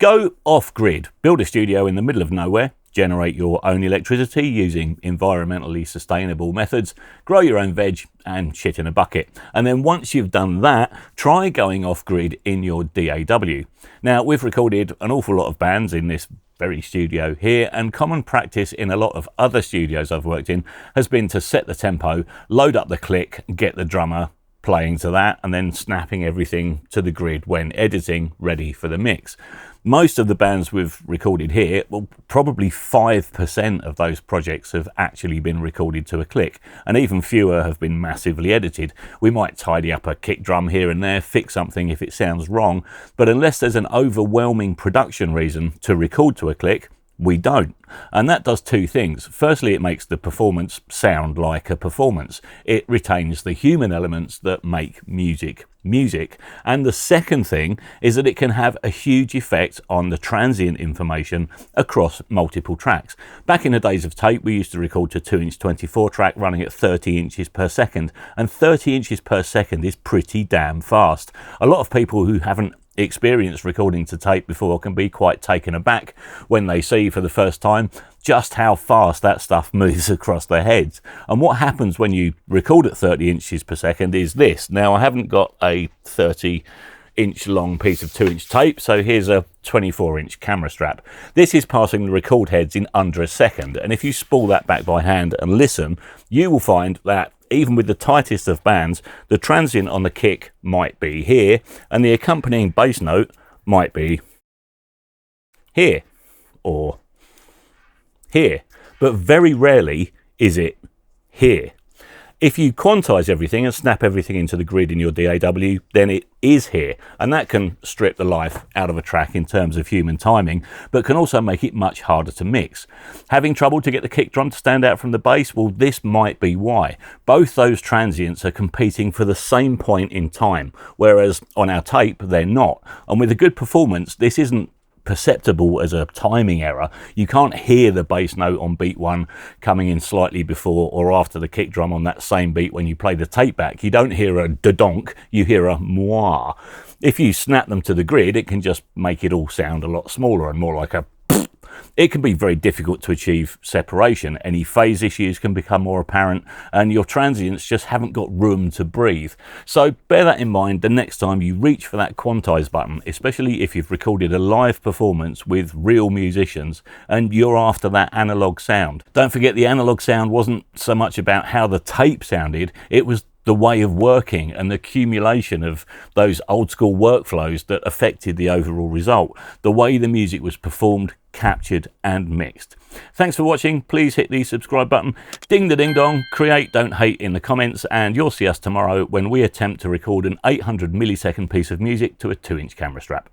Go off-grid. Build a studio in the middle of nowhere. Generate your own electricity using environmentally sustainable methods, grow your own veg and shit in a bucket. And then once you've done that, try going off-grid in your DAW. Now, we've recorded an awful lot of bands in this very studio here, and common practice in a lot of other studios I've worked in has been to set the tempo, load up the click, get the drummer playing to that, and then snapping everything to the grid when editing, ready for the mix. Most of the bands we've recorded here, well, probably 5% of those projects have actually been recorded to a click, and even fewer have been massively edited. We might tidy up a kick drum here and there, fix something if it sounds wrong, but unless there's an overwhelming production reason to record to a click, we don't. And that does two things. Firstly, it makes the performance sound like a performance. It retains the human elements that make music music. And the second thing is that it can have a huge effect on the transient information across multiple tracks. Back in the days of tape, we used to record to 2-inch 24 track running at 30 inches per second. And 30 inches per second is pretty damn fast. A lot of people who haven't experienced recording to tape before can be quite taken aback when they see for the first time just how fast that stuff moves across their heads. And what happens when you record at 30 inches per second is this. Now, I haven't got a 30-inch long piece of 2-inch tape, so here's a 24-inch camera strap. This is passing the record heads in under a second, and if you spool that back by hand and listen, you will find that even with the tightest of bands, the transient on the kick might be here, and the accompanying bass note might be here or here, but very rarely is it here. If you quantize everything and snap everything into the grid in your DAW, then it is here, and that can strip the life out of a track in terms of human timing, but can also make it much harder to mix. Having trouble to get the kick drum to stand out from the bass? Well, this might be why. Both those transients are competing for the same point in time, whereas on our tape, they're not. And with a good performance, this isn't perceptible as a timing error. You can't hear the bass note on beat 1 coming in slightly before or after the kick drum on that same beat when you play the tape back. You don't hear a da-donk, you hear a mwah. If you snap them to the grid, it can just make it all sound a lot smaller and more like a pfft. It can be very difficult to achieve separation. Any phase issues can become more apparent, and your transients just haven't got room to breathe. So bear that in mind the next time you reach for that quantize button, especially if you've recorded a live performance with real musicians and you're after that analog sound. Don't forget, the analog sound wasn't so much about how the tape sounded, it was the way of working and the accumulation of those old school workflows that affected the overall result, the way the music was performed, captured and mixed. Thanks for watching. Please hit the subscribe button, ding the ding dong, create, don't hate in the comments, and you'll see us tomorrow when we attempt to record an 800 millisecond piece of music to a 2-inch camera strap.